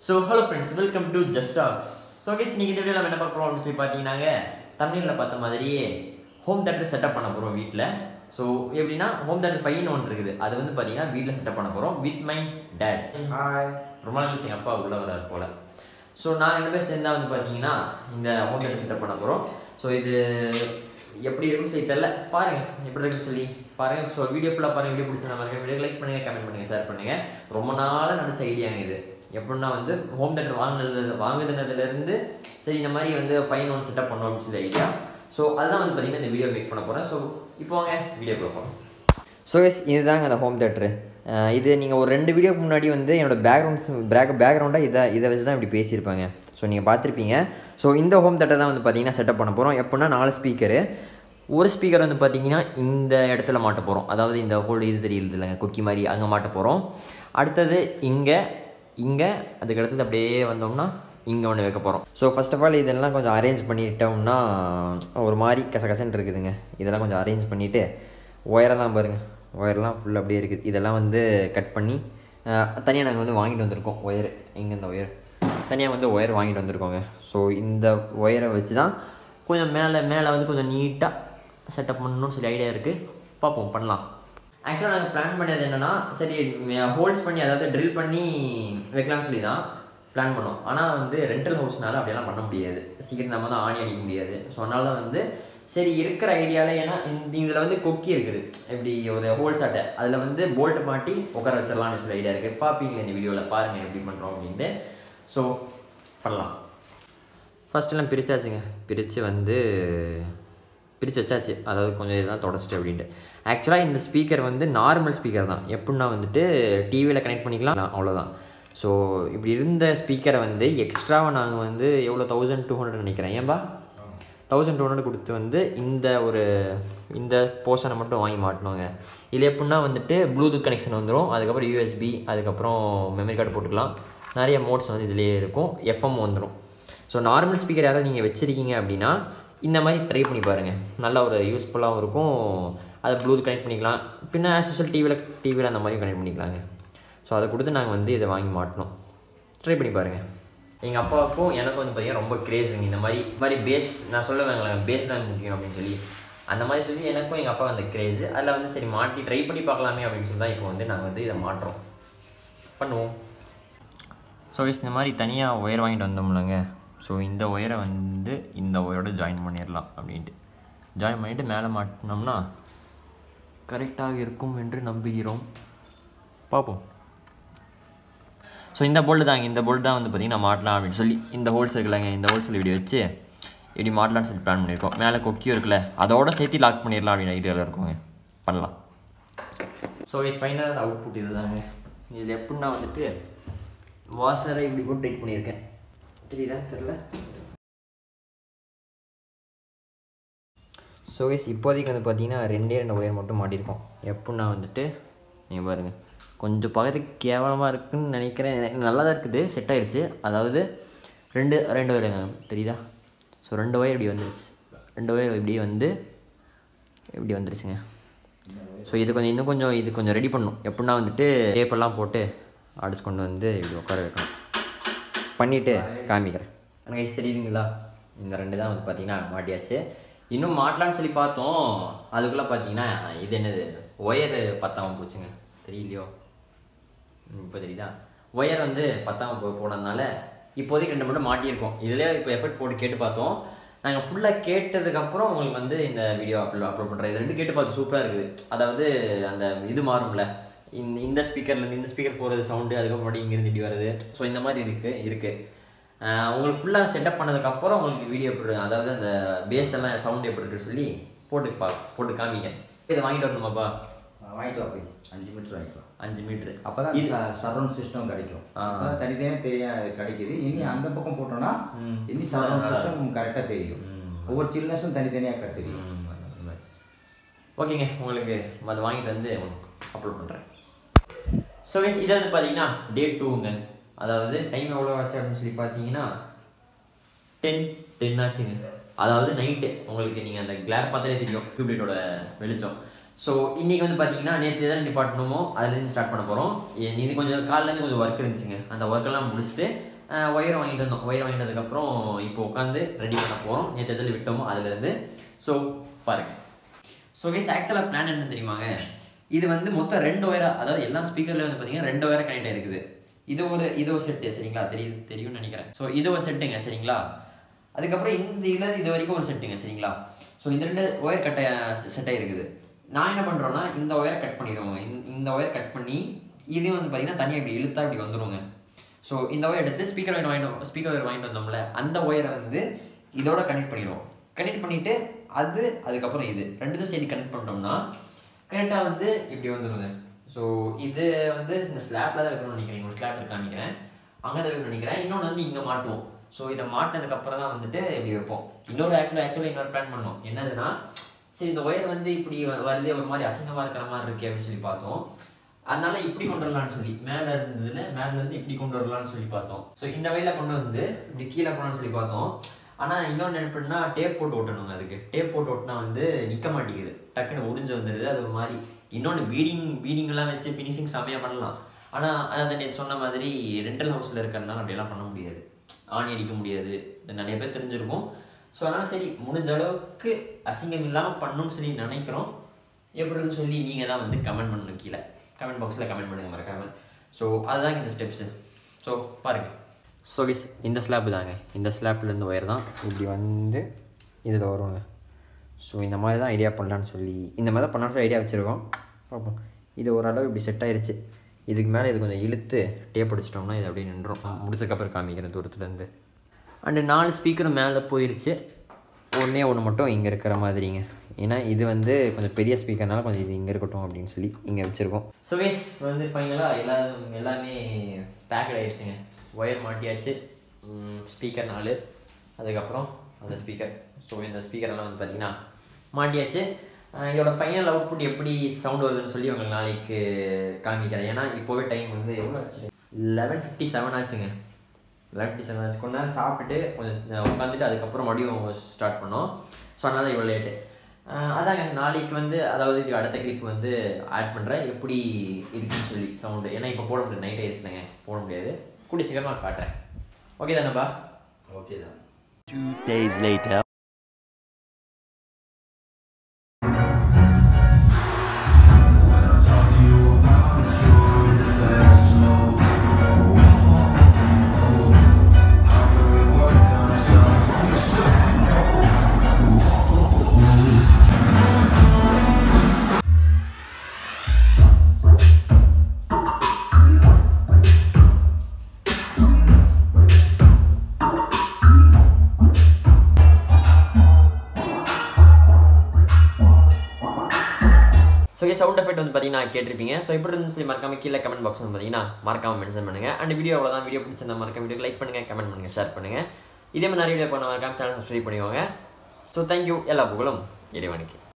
So hello friends, welcome to Just Talks. So guys, இன்னைக்கு இந்த வீடியோல என்ன பார்க்க போறோம் அப்படி சொல்லி பாத்தீங்கன்னாங்க thumbnailல பார்த்த மாதிரியே ஹோம் தியேட்டர் செட்டப் பண்ண போறோம் வீட்ல. So எப்படின்னா ஹோம் தியேட்டர் 5 in 1 இருக்குது. அது வந்து பாத்தீங்கன்னா வீட்ல செட்டப் பண்ண போறோம் with my dad. Hi. ரொம்ப நாள் கழிச்சு அப்பா உள்ள வரார் போல. So நான் ரெண்டு பேரும் சேர்ந்தா வந்து பாத்தீங்கன்னா இந்த ஹோம் தியேட்டர் செட்டப் பண்ண போறோம். So இது எப்படி இருக்குன்னு சொல்லி தெரியல, பாருங்க எப்படி இருக்குன்னு சொல்லி பாருங்க. ஸோ வீடியோ ஃபுல்லாக பாருங்க. வீடியோ பிடிச்சா பாருங்க, வீடியோ லைக் பண்ணுங்க, கமெண்ட் பண்ணுங்க, ஷேர் பண்ணுங்க. ரொம்ப நாளாக நினச்ச ஐடியாங்க இது. எப்படின்னா வந்து ஹோம் தியேட்டர் வாங்குனதுலேருந்து சரி இந்த மாதிரி வந்து 5 in 1 செட்டப் பண்ணோம் அப்படின்னு சொல்லி ஐடியா. ஸோ அதுதான் வந்து பார்த்தீங்கன்னா இந்த வீடியோ மேக் பண்ண போகிறேன். ஸோ இப்போ வாங்க வீடியோ பார்ப்போம். ஸோ எஸ் இதுதாங்க அந்த ஹோம் தியேட்டரு. இது நீங்கள் ஒரு 2 வீடியோக்கு முன்னாடி வந்து என்னோட பேக்ரவுண்டாக இதை வச்சு தான் இப்படி பேசியிருப்பாங்க. ஸோ நீங்கள் பார்த்துருப்பீங்க. ஸோ இந்த ஹோம் தியேட்டர் தான் வந்து பார்த்தீங்கன்னா செட்டப் பண்ண போகிறோம். எப்படின்னா 4 ஸ்பீக்கரு. ஒரு ஸ்பீக்கர் வந்து பார்த்தீங்கன்னா இந்த இடத்துல மாட்ட போகிறோம். அதாவது இந்த ஹோல்டு இது தெரியுது இல்லைங்க, குக்கி மாதிரி அங்கே மாட்ட போகிறோம். அடுத்தது இங்கே அதுக்கு அடுத்தது அப்படியே வந்தோம்னா இங்கே ஒன்று வைக்க போகிறோம். ஸோ ஃபர்ஸ்ட் ஆஃப் ஆல் இதெல்லாம் கொஞ்சம் அரேஞ்ச் பண்ணிட்டோம்னா ஒரு மாதிரி கசகசன்னு இருக்குதுங்க. இதெல்லாம் கொஞ்சம் அரேஞ்ச் பண்ணிவிட்டு ஒயரெல்லாம் பாருங்கள், ஒயர்லாம் ஃபுல் அப்படியே இருக்குது. இதெல்லாம் வந்து கட் பண்ணி தனியாக நாங்கள் வந்து வாங்கிட்டு வந்திருக்கோம். ஒயர் எங்கே இந்த ஒயர் தனியாக வந்து ஒயர் வாங்கிட்டு வந்திருக்கோங்க. ஸோ இந்த ஒயரை வச்சு தான் கொஞ்சம் மேலே வந்து கொஞ்சம் நீட்டாக செட்டப் பண்ணணும்னு சொல்லி ஐடியா இருக்குது. பார்ப்போம், பண்ணலாம். ஆக்சுவலாக நாங்கள் பிளான் பண்ணது என்னென்னா, சரி ஹோல்ஸ் பண்ணி அதாவது ட்ரில் பண்ணி வைக்கலாம்னு சொல்லி தான் பிளான் பண்ணோம். ஆனால் வந்து ரெண்டல் ஹவுஸ்னால அப்படியெல்லாம் பண்ண முடியாது, சீக்கிரம் நம்ம தான் ஆணி அடிக்க முடியாது. ஸோ அதனால தான் வந்து சரி இருக்கிற ஐடியாவில், ஏன்னா இதில் வந்து கொக்கி இருக்குது, இப்படி ஒரு ஹோல்ஸ் ஆட்டை அதில் வந்து போல்ட்டு மாட்டி உட்கார வச்சிடலாம்னு சொல்லி ஐடியா இருக்குது. பார்ப்பீங்க இந்த வீடியோவில், பாருங்கள் எப்படி பண்ணுறோம் அப்படின்ட்டு. ஸோ பண்ணலாம். ஃபஸ்ட்டெல்லாம் பிரித்தாச்சுங்க, பிரித்து வச்சாச்சு. அதாவது கொஞ்சம் இதெல்லாம் தொடச்சிட்டு அப்படின்ட்டு. ஆக்சுவலாக இந்த ஸ்பீக்கர் வந்து நார்மல் ஸ்பீக்கர் தான். எப்படின்னா வந்துட்டு டிவியில் கனெக்ட் பண்ணிக்கலாம், அவ்வளோதான். ஸோ இப்படி இருந்த ஸ்பீக்கரை வந்து எக்ஸ்ட்ராவாக நாங்கள் வந்து எவ்வளோ 1200 நினைக்கிறேன், ஏன்பா 1200 கொடுத்து வந்து இந்த போர்ஷனை மட்டும் வாங்கி மாட்டினோங்க. இதில் எப்படின்னா வந்துட்டு ப்ளூடூத் கனெக்ஷன் வந்துடும், அதுக்கப்புறம் யூஎஸ்பி, அதுக்கப்புறம் மெமரி கார்டு போட்டுக்கலாம். நிறைய மோட்ஸ் வந்து இதிலே இருக்கும், எஃப்எம் வந்துடும். ஸோ நார்மல் ஸ்பீக்கர் யாராவது நீங்கள் வச்சுருக்கீங்க அப்படின்னா இந்த மாதிரி ட்ரை பண்ணி பாருங்கள், நல்ல ஒரு யூஸ்ஃபுல்லாகவும் இருக்கும். அதை ப்ளூடூத் கனெக்ட் பண்ணிக்கலாம், பின்ன ஆஸ் யூஸ்வல் டிவியில் அந்த மாதிரியும் கனெக்ட் பண்ணிக்கலாங்க. ஸோ அதை கொடுத்து நாங்கள் வந்து இதை வாங்கி மாட்டினோம். ட்ரை பண்ணி பாருங்கள். எங்கள் அப்பாவுக்கும் எனக்கும் வந்து பார்த்திங்கன்னா ரொம்ப கிரேஸுங்க இந்த மாதிரி பேஸ். நான் சொல்லுவேங்களே பேஸ் தான் முக்கியம் அப்படின்னு சொல்லி, அந்த மாதிரி சொல்லி எனக்கும் எங்கள் அப்பா அந்த கிரேஸு. அதில் வந்து சரி மாட்டி ட்ரை பண்ணி பார்க்கலாமே அப்படின்னு சொல்லி தான் இப்போ வந்து நாங்கள் வந்து இதை மாட்டுறோம், பண்ணுவோம். ஸோ இந்த மாதிரி தனியாக ஒயர் வாங்கிட்டு வந்தோம்லங்க. ஸோ இந்த ஒயரை வந்து இந்த ஒயரோட ஜாயின் பண்ணிடலாம் அப்படின்ட்டு ஜாயின் பண்ணிவிட்டு மேலே மாட்டினோம்னா கரெக்டாக இருக்கும் என்று நம்புகிறோம். பார்ப்போம். ஸோ இந்த போல்டு தான் வந்து பார்த்திங்கன்னா மாட்டலாம் அப்படின்னு சொல்லி இந்த ஹோல்ஸ் இருக்குல்லங்க, இந்த ஹோல்ஸில் இப்படி வச்சு இப்படி மாட்டலான்னு சொல்லி பிளான் பண்ணியிருக்கோம். மேலே கொக்கியும் இருக்குல்ல, அதோட சேர்த்து லாக் பண்ணிடலாம் அப்படின்னு ஐடியாவில் இருக்கோங்க, பண்ணலாம். ஸோ ஃபைனல் அவுட்புட் இது தாங்க. இதில் எப்படின்னா வந்துட்டு வாஷரை இப்படி போட்டு டைட் பண்ணியிருக்கேன், தெரியுதா தெரில. ஸோ இப்போதைக்கு வந்து பார்த்தீங்கன்னா 2 ஒயர் மட்டும் மாட்டியிருக்கோம். எப்படின்னா வந்துட்டு நீங்கள் பாருங்கள், கொஞ்சம் பார்க்கறதுக்கு கேவலமாக இருக்குதுன்னு நினைக்கிறேன், நல்லா தான் இருக்குது, செட் ஆயிடுச்சு. அதாவது ரெண்டு ஒயருங்க, தெரியுதா. ஸோ 2 ஒயர் இப்படி வந்துருச்சு, 2 ஒயர் இப்படி வந்துருச்சுங்க. ஸோ இது கொஞ்சம் ரெடி பண்ணணும். எப்படின்னா வந்துட்டு டேப்பெல்லாம் போட்டு அடிச்சு கொண்டு வந்து இப்படி உட்கார வைக்கணும். பண்ணிவிட்டு காமிக்கிறேன். எனக்கு தெரியுதுங்களா, இந்த 2 தான் வந்து பார்த்திங்கன்னா மாட்டியாச்சு. இன்னும் மாட்டலான்னு சொல்லி பார்த்தோம், அதுக்குள்ளே பார்த்தீங்கன்னா இது என்னது ஒயர் பத்தாமல் போச்சுங்க, தெரியலையோ. இப்போ தெரியுதா, ஒயர் வந்து பத்தாமல் போனதுனால இப்போதைக்கு 2 மட்டும் மாட்டியிருக்கோம். இதிலே இப்போ எஃபர்ட் போட்டு கேட்டு பார்த்தோம். நாங்கள் ஃபுல்லாக கேட்டதுக்கப்புறம் உங்களுக்கு வந்து இந்த வீடியோ அப்லோட் பண்ணுறேன். இது 2 கேட்டு பார்த்து சூப்பராக இருக்குது. அதாவது அந்த இது மாறும்ல, இந்த ஸ்பீக்கர்லேருந்து இந்த ஸ்பீக்கர் போகிறது சவுண்டு, அதுக்கப்புறம் இங்கேருந்து இப்படி வருது. ஸோ இந்த மாதிரி இருக்குது. உங்களுக்கு ஃபுல்லாக செட்டப் பண்ணதுக்கப்புறம் உங்களுக்கு வீடியோ எப்படி, அதாவது அந்த பேஸ் எல்லாம் சவுண்டு எப்படி இருக்குன்னு சொல்லி போட்டு காமிங்க. இதை வாங்கிட்டு வரணுமாப்பா? வாங்கிட்டு வா, போய் 5 மீட்டர் வாங்கிக்கலாம். 5 மீட்டர் அப்போ தான் இது சரௌண்ட் சிஸ்டம் கிடைக்கும். தனித்தனியாக கிடைக்கிது. இனி அந்த பக்கம் போட்டோம்னா இனி சரௌண்ட் சிஸ்டம் கரெக்டாக தெரியும். ஒவ்வொரு சில்னஸும் தனித்தனியாக தெரியும். ஓகேங்க, உங்களுக்கு அதை வாங்கிட்டு வந்து அப்லோட் பண்ணுறேன். ஸோ இதை வந்து பார்த்தீங்கன்னா டே 2ங்க. அதாவது டைம் எவ்வளோ ஆச்சு அப்படின்னு சொல்லி பார்த்தீங்கன்னா 10 ஆச்சுங்க. அதாவது நைட்டு உங்களுக்கு நீங்கள் அந்த கிளார் பார்த்தாலே தெரியும் டியூப்லைட்டோட வெளிச்சம். ஸோ இன்றைக்கி வந்து பார்த்தீங்கன்னா நேற்று எதாவது டிபார்ட்மெண்ட்டோ அதுலேருந்து ஸ்டார்ட் பண்ண போகிறோம். இது கொஞ்சம் காலையிலேருந்து கொஞ்சம் ஒர்க் இருந்துச்சுங்க. அந்த ஒர்க்கெல்லாம் முடிச்சுட்டு ஒயர் வாங்கிட்டு வந்தோம். ஒயர் வாங்கிட்டதுக்கப்புறம் இப்போ உட்காந்து ரெடி பண்ண போகிறோம். நேற்று எதில் விட்டோமோ அதுலேருந்து. ஸோ பாருங்கள். ஸோ கைஸ் ஆக்சுவலாக பிளான் என்ன தெரியுமாங்க, இது வந்து மொத்தம் 2 ஒயராக, அதாவது எல்லா ஸ்பீக்கர்லேயும் வந்து பார்த்தீங்கன்னா 2 ஒயராக கனெக்ட் ஆகிருக்குது. இது ஒரு செட்டு சரிங்களா, தெரியும்னு நினைக்கிறேன். ஸோ இது ஒரு செட்டுங்க சரிங்களா. அதுக்கப்புறம் இந்த இதில் இது வரைக்கும் ஒரு செட்டுங்க சரிங்களா. ஸோ இந்த 2 ஒயர் செட்டாக இருக்குது. நான் என்ன பண்ணுறோன்னா இந்த ஒயரை கட் பண்ணிடுவோங்க. இந்த ஒயர் கட் பண்ணி இதையும் வந்து பார்த்தீங்கன்னா தனியாக இப்படி இழுத்தா இப்படி வந்துடுங்க. ஸோ இந்த ஒயர் எடுத்து ஸ்பீக்கர் ஒயர் வாங்கிட்டு வந்தோம்ல, அந்த ஒயரை வந்து இதோட கனெக்ட் பண்ணிடுவோம். கனெக்ட் பண்ணிவிட்டு அதுக்கப்புறம் இது 2 சேர்த்து கனெக்ட் பண்ணிட்டோம்னா கரெக்டாக வந்து இப்படி வந்துடுங்க. ஸோ இது வந்து இந்த ஸ்லாப்பில் தான் வைக்கணும்னு நினைக்கிறேன். ஒரு ஸ்லாப் இருக்கான்னு நினைக்கிறேன், அங்கே தான் வைக்கணும்னு நினைக்கிறேன். இன்னொன்று வந்து இங்கே மாட்டுவோம். ஸோ இதை மாட்டினதுக்கப்புறம் தான் வந்துட்டு இப்படி வைப்போம். ஆக்சுவலாக இன்னொரு பிளான் பண்ணோம். என்னதுன்னா, சரி இந்த ஒயர் வந்து இப்படி வருதே ஒரு மாதிரி அசிங்கமாக இருக்கிற மாதிரி இருக்கு அப்படின்னு சொல்லி பார்த்தோம். அதனால இப்படி கொண்டு வரலான்னு சொல்லி மேலேருந்து இப்படி கொண்டு வரலான்னு சொல்லி பார்த்தோம். ஸோ இந்த வழியில் கொண்டு வந்து இப்படி கீழே போகலான்னு சொல்லி பார்த்தோம். ஆனால் இன்னொன்று நினைப்புனா டேப் போட்டு ஓட்டணுங்க. அதுக்கு டேப் போட்டு ஓட்டினா வந்து நிற்க மாட்டேங்குது, டக்குன்னு உறிஞ்சு வந்துடுது. அது ஒரு மாதிரி இன்னொன்று பீடிங்கெல்லாம் வச்சு ஃபினிஷிங் செம்மையாக பண்ணலாம். ஆனால் அதை நீ சொன்ன மாதிரி ரெண்டல் ஹவுஸில் இருக்கிறதுனால அப்படியெல்லாம் பண்ண முடியாது, ஆணி அடிக்க முடியாது. நிறைய பேர் தெரிஞ்சிருக்கும். ஸோ அதனால் சரி முடிஞ்ச அளவுக்கு அசிங்கம் இல்லாமல் பண்ணணும்னு சொல்லி நினைக்கிறோம். எப்படின்னு சொல்லி நீங்கள் தான் வந்து கமெண்ட் பண்ணணும், கீழே கமெண்ட் பாக்ஸில் கமெண்ட் பண்ணுங்கள் மறக்காமல். ஸோ அதுதாங்க இந்த ஸ்டெப்ஸு. ஸோ பாருங்கள். ஸோ கைஸ் இந்த ஸ்லாப்பு தாங்க, இந்த ஸ்லாப்லேருந்து ஒயர் தான் இப்படி வந்து இதில் வருவாங்க. ஸோ இந்த மாதிரி தான் ஐடியா பண்ணலான்னு சொல்லி இந்த மாதிரி தான் பண்ணலான்னு சொல்லி ஐடியா வச்சுருக்கோம். பார்ப்போம். இது ஓரளவு இப்படி செட் ஆயிடுச்சு. இதுக்கு மேலே இது கொஞ்சம் இழுத்து டேப் அடிச்சிட்டோம்னா இது அப்படியே நின்றோம். முடிச்சக்கப்புறம் காமிக்கிறேன் தூரத்துலேருந்து. அண்டு 4 ஸ்பீக்கரும் மேலே போயிடுச்சு. ஒன்று மட்டும் இங்கே இருக்கிற மாதிரிங்க. ஏன்னா இது வந்து கொஞ்சம் பெரிய ஸ்பீக்கர்னால கொஞ்சம் இது இங்கே இருக்கட்டும் அப்படின்னு சொல்லி இங்கே வச்சுருக்கோம். ஸோ கைஸ் வந்து ஃபைனலாக எல்லாமே பேக்கட் ஆகிடுச்சுங்க. ஒயர் மாட்டியாச்சு, ஸ்பீக்கர் 4, அதுக்கப்புறம் அந்த ஸ்பீக்கர். ஸோ இந்த ஸ்பீக்கரெல்லாம் வந்து பார்த்திங்கன்னா மாட்டியாச்சு. இதோட ஃபைனல் அவுட்புட் எப்படி சவுண்ட் வருதுன்னு சொல்லி உங்களுக்கு நாளைக்கு காமிக்கிறேன். ஏன்னா இப்போவே டைம் வந்து எவ்வளோ ஆச்சு, 11:57 ஆச்சுங்க. 11:57 ஆச்சு. கொஞ்ச நேரம் சாப்பிட்டுட்டு கொஞ்சம் உட்காந்துட்டு அதுக்கப்புறம் மறுபடியும் ஸ்டார்ட் பண்ணோம். ஸோ அதனால இவ்வளோ லேட்டு. அதாங்க நாளைக்கு வந்து, அதாவது இது அடுத்த கிளிப் வந்து ஆட் பண்ணுறேன் எப்படி இருக்குன்னு சொல்லி சவுண்டு. ஏன்னா இப்போ போட முடியாது, நைட் ஆயிடுச்சுலங்க, போட முடியாது. கூடிய சீக்கிரமாக காட்டுறேன். ஓகே தானேப்பா? ஓகே தான். 2 days later. So sound effect வந்து பார்த்தீங்கன்னா கேட்டிருப்பீங்க. ஸோ எப்படி இருந்து சொல்லி மறக்காம கீழே கமெண்ட் பாக்ஸ் வந்து பார்த்தீங்கன்னா மறக்காம மென்ஷன் பண்ணுங்கள். அண்ட் வீடியோ அவ்வளோதான். வீடியோ பிடிச்சிருந்தா மறக்காம வீடியோ லைக் பண்ணுங்கள், கமெண்ட் பண்ணுங்கள், ஷேர் பண்ணுங்கள். இதே மாதிரி நிறைய வீடியோ பண்ண மறக்காம சேனல் சப்ஸ்கிரைப் பண்ணிக்கோங்க. So thank you. எல்லா புகழும் இறைவனுக்கு.